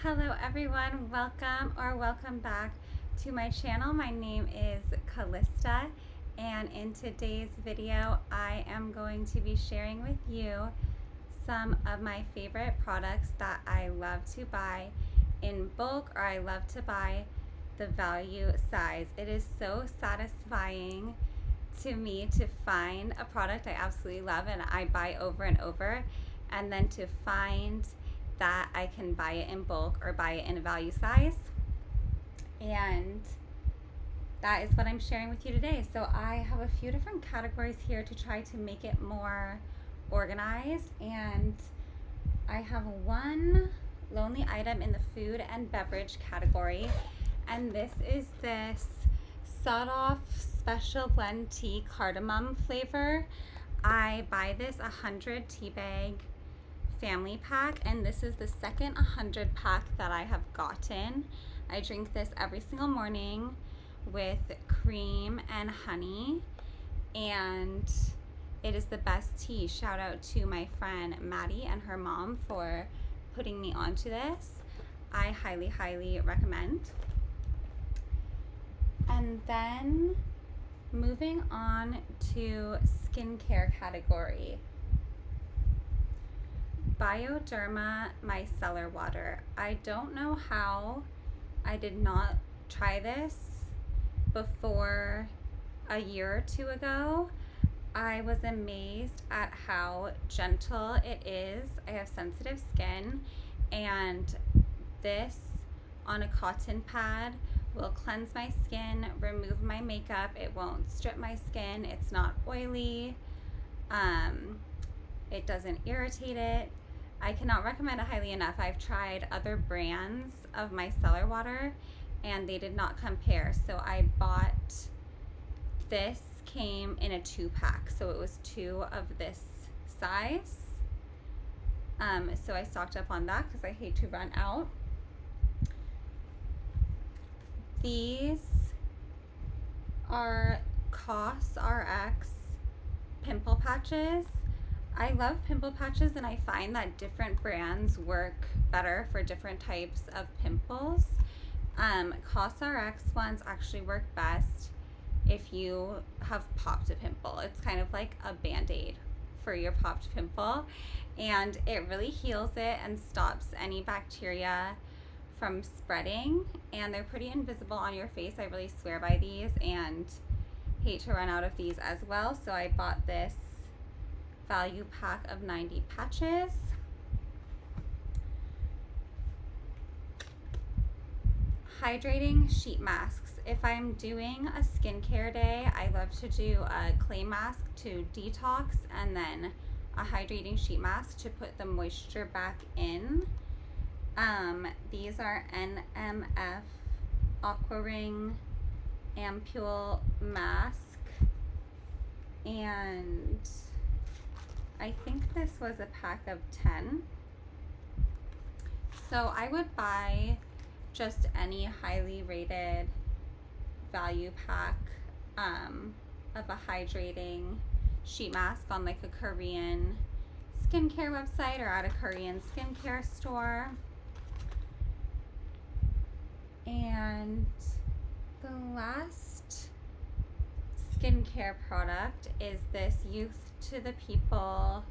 Hello everyone, welcome back to my channel. My name is Calista, and in today's video I am going to be sharing with you some of my favorite products that I love to buy in bulk, or I love to buy the value size. It is so satisfying to me to find a product I absolutely love and I buy over and over, and then to find that I can buy it in bulk or buy it in a value size. And that is what I'm sharing with you today. So I have a few different categories here to try to make it more organized, and I have one lonely item in the food and beverage category, and this is this sawed-off special blend tea cardamom flavor. I buy this 100 tea bag family pack, and this is the second 100 pack that I have gotten. I drink this every single morning with cream and honey, and it is the best tea. Shout out to my friend Maddie and her mom for putting me onto this. I highly recommend. And then moving on to skincare category. Bioderma micellar water. I don't know how I did not try this before a year or two ago. I was amazed at how gentle it is. I have sensitive skin, and this on a cotton pad will cleanse my skin, remove my makeup. It won't strip my skin. It's not oily. It doesn't irritate it. I cannot recommend it highly enough. I've tried other brands of micellar water and they did not compare. So I bought, this came in a 2-pack. So it was 2 of this size. So I stocked up on that because I hate to run out. These are COS RX pimple patches. I love pimple patches, and I find that different brands work better for different types of pimples. COS RX ones actually work best if you have popped a pimple. It's kind of like a band-aid for your popped pimple, and it really heals it and stops any bacteria from spreading, and they're pretty invisible on your face. I really swear by these and hate to run out of these as well. So I bought this value pack of 90 patches. Hydrating sheet masks. If I'm doing a skincare day, I love to do a clay mask to detox, and then a hydrating sheet mask to put the moisture back in. These are NMF Aqua Ring Ampule Mask, and I think this was a pack of 10. So I would buy just any highly rated value pack of a hydrating sheet mask on like a Korean skincare website or at a Korean skincare store. And the last skincare product is this Youth to the People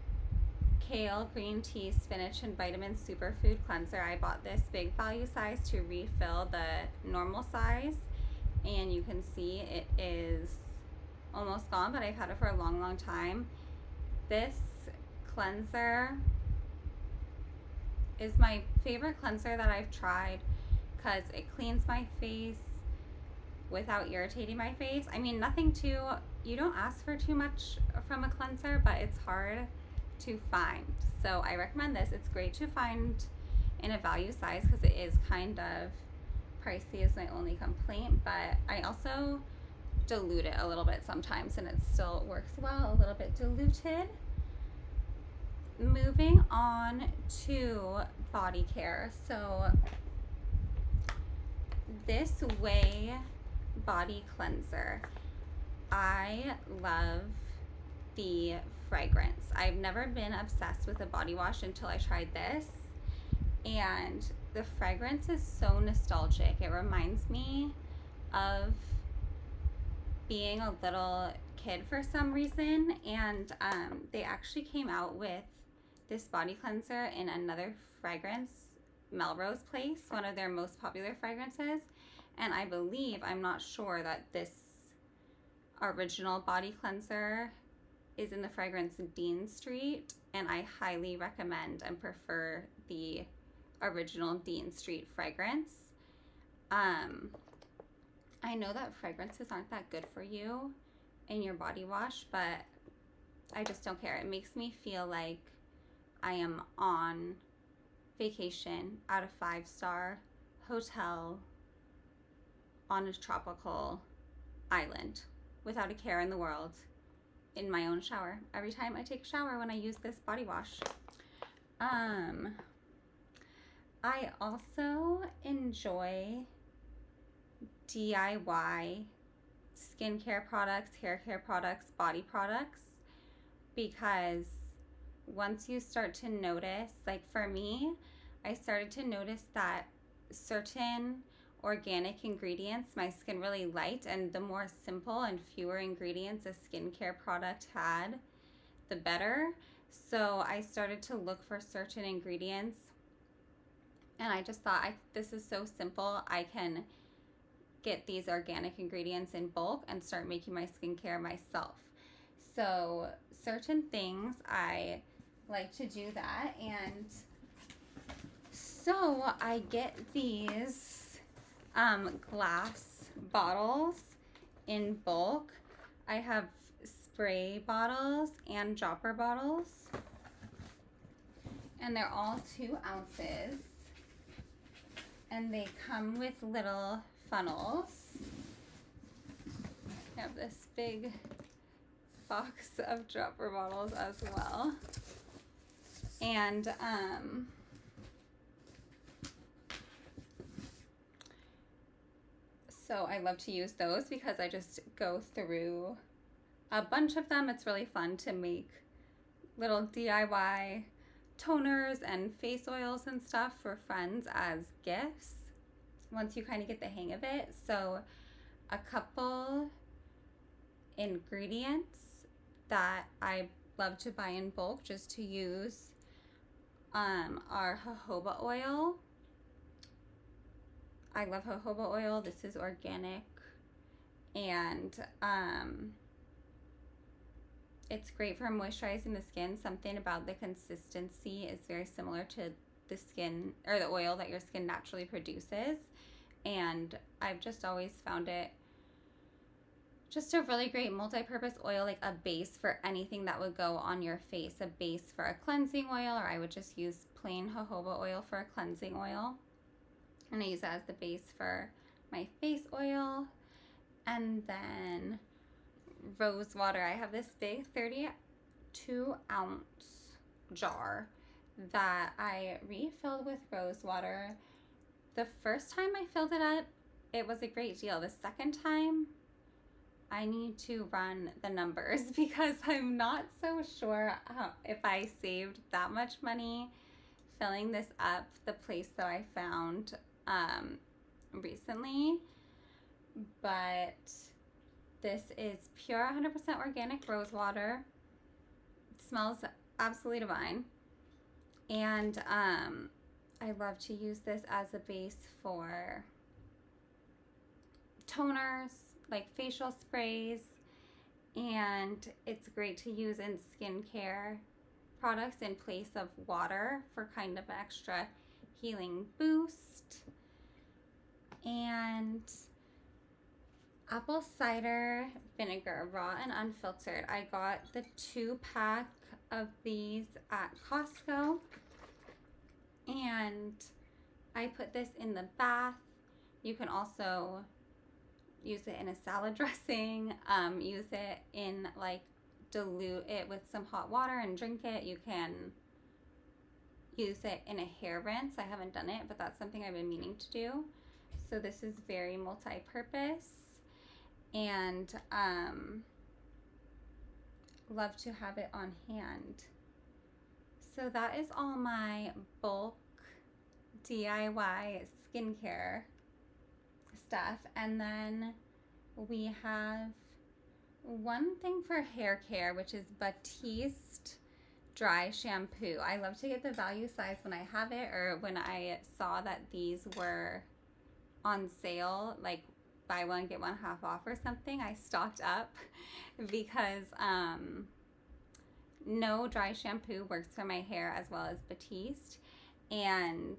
Kale Green Tea Spinach and Vitamin Superfood Cleanser. I bought this big value size to refill the normal size, and you can see it is almost gone, but I've had it for a long time. This cleanser is my favorite cleanser that I've tried because it cleans my face without irritating my face. I mean, you don't ask for too much from a cleanser, but it's hard to find. So I recommend this. It's great to find in a value size because it is kind of pricey is my only complaint, but I also dilute it a little bit sometimes and it still works well, a little bit diluted. Moving on to body care. So this Way body cleanser, I love the fragrance. I've never been obsessed with a body wash until I tried this, and the fragrance is so nostalgic. It reminds me of being a little kid for some reason, and they actually came out with this body cleanser in another fragrance, Melrose Place, one of their most popular fragrances, and I believe, I'm not sure, that this original body cleanser is in the fragrance Dean Street, and I highly recommend and prefer the original Dean Street fragrance. I know that fragrances aren't that good for you in your body wash, but I just don't care. It makes me feel like I am on vacation at a 5-star hotel on a tropical island without a care in the world, in my own shower every time I take a shower when I use this body wash. I also enjoy DIY skincare products, hair care products, body products, because once you start to notice, like for me, I started to notice that certain organic ingredients my skin really liked, and the more simple and fewer ingredients a skincare product had, the better. So I started to look for certain ingredients, and I just thought, this is so simple. I can get these organic ingredients in bulk and start making my skincare myself. So certain things I like to do that, and so I get these glass bottles in bulk. I have spray bottles and dropper bottles, and they're all 2 ounces, and they come with little funnels. I have this big box of dropper bottles as well, and so I love to use those because I just go through a bunch of them. It's really fun to make little DIY toners and face oils and stuff for friends as gifts once you kind of get the hang of it. So a couple ingredients that I love to buy in bulk just to use are jojoba oil. I love jojoba oil. This is organic, and it's great for moisturizing the skin. Something about the consistency is very similar to the skin or the oil that your skin naturally produces, and I've just always found it just a really great multi-purpose oil, like a base for anything that would go on your face, a base for a cleansing oil, or I would just use plain jojoba oil for a cleansing oil, and I use that as the base for my face oil. And then rose water. I have this big 32-ounce jar that I refilled with rose water. The first time I filled it up, it was a great deal. The second time, I need to run the numbers because I'm not so sure if I saved that much money filling this up the place that I found recently. But this is pure 100% organic rose water. It smells absolutely divine. And I love to use this as a base for toners, like facial sprays, and it's great to use in skincare products in place of water for kind of an extra healing boost. And apple cider vinegar, raw and unfiltered. I got the 2-pack of these at Costco, and I put this in the bath. You can also use it in a salad dressing, use it in, like, dilute it with some hot water and drink it. You can use it in a hair rinse. I haven't done it, but that's something I've been meaning to do. So this is very multi-purpose, and love to have it on hand. So that is all my bulk DIY skincare stuff. And then we have one thing for hair care, which is Batiste dry shampoo. I love to get the value size when I have it, or when I saw that these were on sale, like buy one get one half off or something. I stocked up because no dry shampoo works for my hair as well as Batiste, and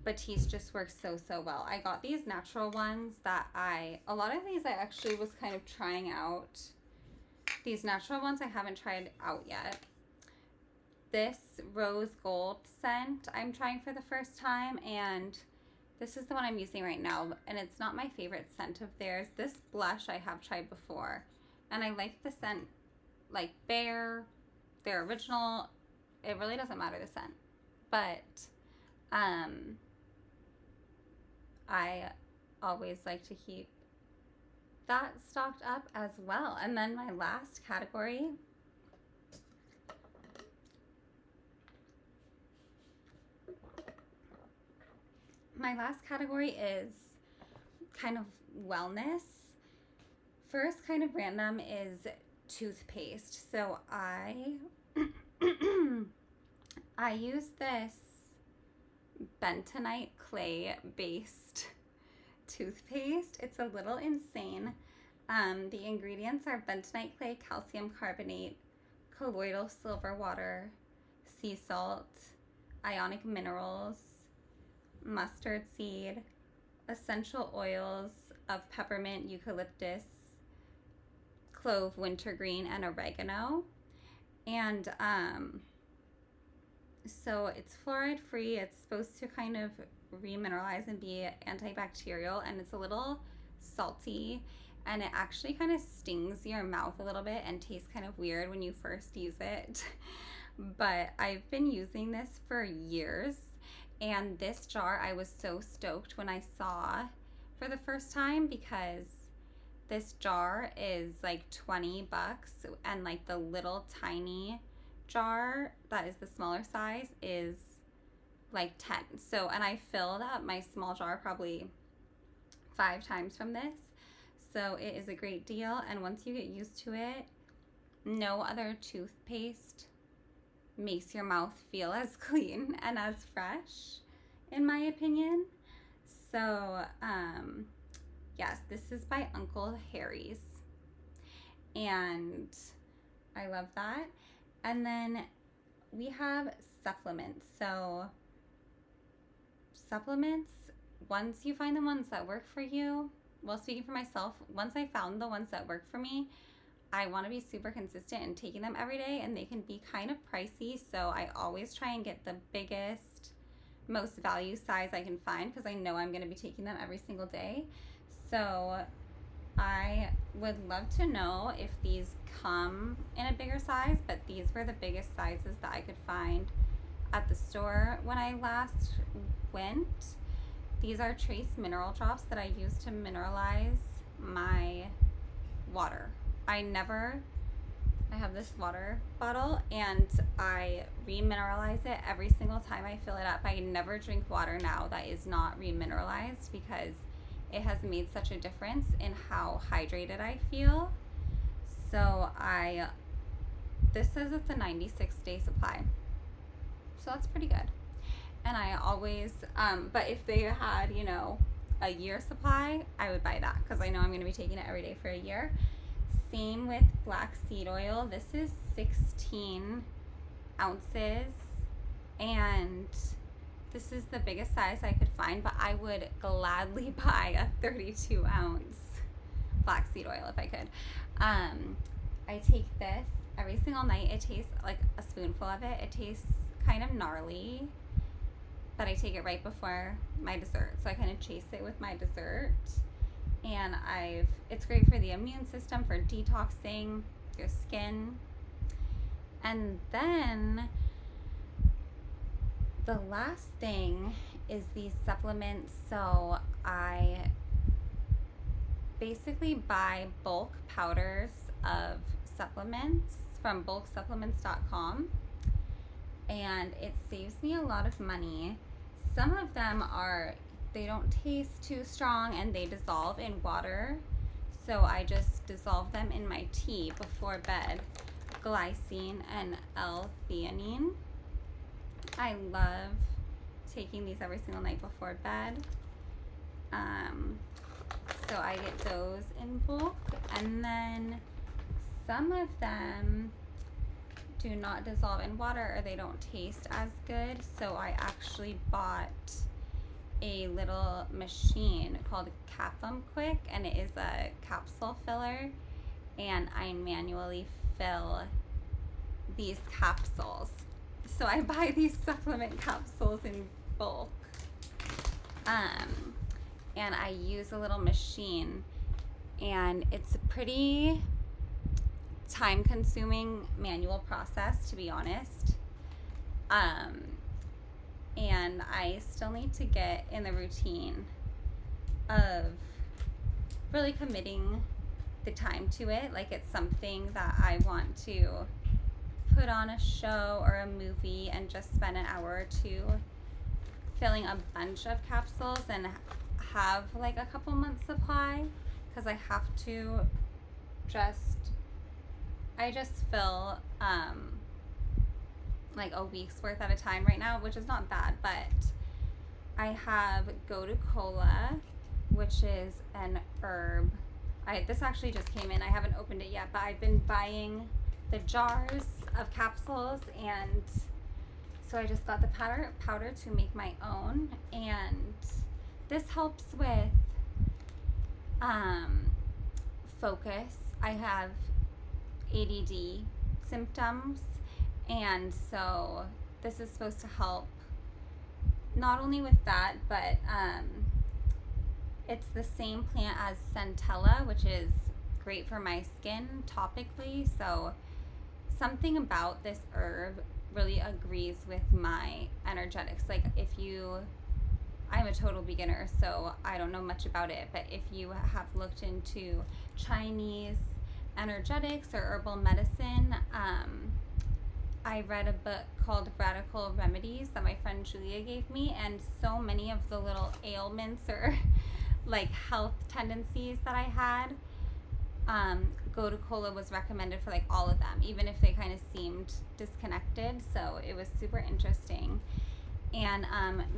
Batiste just works so well. I got these natural ones that a lot of these I actually was kind of trying out. These natural ones I haven't tried out yet. This rose gold scent I'm trying for the first time, and this is the one I'm using right now, and it's not my favorite scent of theirs. This blush I have tried before, and I like the scent, like their original. It really doesn't matter the scent, but I always like to keep that stocked up as well. And then my last category is kind of wellness. First, kind of random, is toothpaste. So I use this bentonite clay based toothpaste. It's a little insane. The ingredients are bentonite clay, calcium carbonate, colloidal silver water, sea salt, ionic minerals, mustard seed, essential oils of peppermint, eucalyptus, clove, wintergreen, and oregano. And so it's fluoride free. It's supposed to kind of remineralize and be antibacterial, and it's a little salty, and it actually kind of stings your mouth a little bit and tastes kind of weird when you first use it. But I've been using this for years, and this jar I was so stoked when I saw for the first time, because this jar is like $20, and like the little tiny jar that is the smaller size is like 10. So, and I filled up my small jar probably 5 times from this. So it is a great deal, and once you get used to it, no other toothpaste makes your mouth feel as clean and as fresh, in my opinion. So yes, this is by Uncle Harry's, and I love that. And then we have supplements. So supplements, once you find the ones that work for you, well, speaking for myself, once I found the ones that work for me, I want to be super consistent in taking them every day, and they can be kind of pricey. So I always try and get the biggest, most value size I can find, because I know I'm going to be taking them every single day. So I would love to know if these come in a bigger size, but these were the biggest sizes that I could find at the store when I last went. These are trace mineral drops that I use to mineralize my water. I have this water bottle, and I remineralize it every single time I fill it up. I never drink water now that is not remineralized, because it has made such a difference in how hydrated I feel. So this says it's a 96-day supply. So that's pretty good. And I always, but if they had, a year supply, I would buy that, because I know I'm going to be taking it every day for a year. Same with black seed oil. This is 16 ounces, and this is the biggest size I could find, but I would gladly buy a 32 ounce black seed oil if I could. I take this every single night. It tastes like a spoonful of it. It tastes kind of gnarly, but I take it right before my dessert. So I kind of chase it with my dessert. And it's great for the immune system, for detoxing your skin. And then the last thing is these supplements. So I basically buy bulk powders of supplements from bulksupplements.com, and it saves me a lot of money some of them they don't taste too strong and they dissolve in water. So I just dissolve them in my tea before bed. Glycine and L-theanine. I love taking these every single night before bed. So I get those in bulk. And then some of them do not dissolve in water or they don't taste as good. So I actually bought a little machine called Capum Quick, and it is a capsule filler, and I manually fill these capsules. So I buy these supplement capsules in bulk, and I use a little machine, and it's a pretty time-consuming manual process, to be honest. And I still need to get in the routine of really committing the time to it. Like, it's something that I want to put on a show or a movie and just spend an hour or two filling a bunch of capsules and have like a couple months supply, because I have to I just fill like a week's worth at a time right now, which is not bad. But I have Go-To-Cola, which is an herb. This actually just came in. I haven't opened it yet, but I've been buying the jars of capsules, and so I just got the powder to make my own, and this helps with focus. I have ADD symptoms, and so this is supposed to help not only with that, but it's the same plant as centella, which is great for my skin topically. So something about this herb really agrees with my energetics. Like, I'm a total beginner, so I don't know much about it, but if you have looked into Chinese energetics or herbal medicine, I read a book called Radical Remedies that my friend Julia gave me, and so many of the little ailments or like health tendencies that I had, Go-To-Cola was recommended for like all of them, even if they kind of seemed disconnected. So it was super interesting. And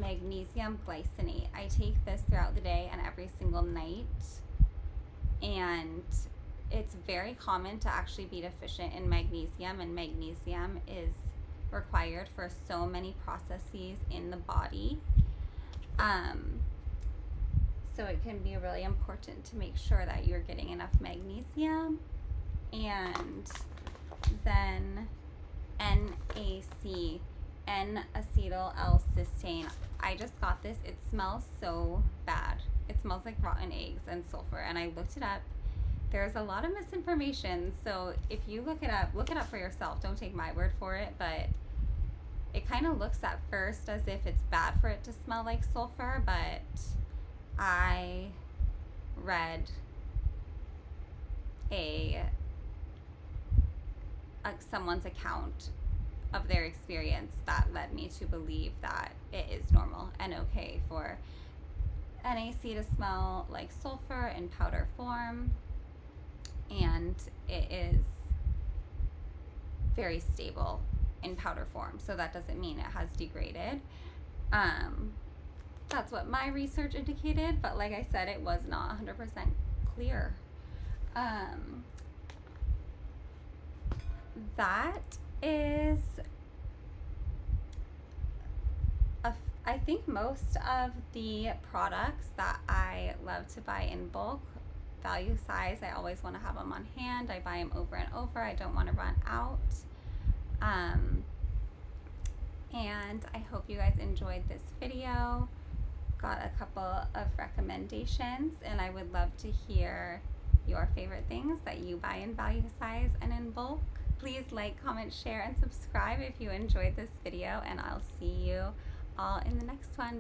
magnesium glycinate. I take this throughout the day and every single night, and it's very common to actually be deficient in magnesium, and magnesium is required for so many processes in the body. So it can be really important to make sure that you're getting enough magnesium. And then NAC, N-acetyl L-cysteine. I just got this. It smells so bad. It smells like rotten eggs and sulfur, and I looked it up. There's a lot of misinformation, so if you look it up for yourself. Don't take my word for it, but it kind of looks at first as if it's bad for it to smell like sulfur, but I read someone's account of their experience that led me to believe that it is normal and okay for NAC to smell like sulfur in powder form, and it is very stable in powder form, so that doesn't mean it has degraded. That's what my research indicated, but like I said, it was not 100% clear. That is, I think, most of the products that I love to buy in bulk. Value size, I always want to have them on hand. I buy them over and over. I don't want to run out. And I hope you guys enjoyed this video. Got a couple of recommendations, and I would love to hear your favorite things that you buy in value size and in bulk. Please like, comment, share, and subscribe if you enjoyed this video, and I'll see you all in the next one.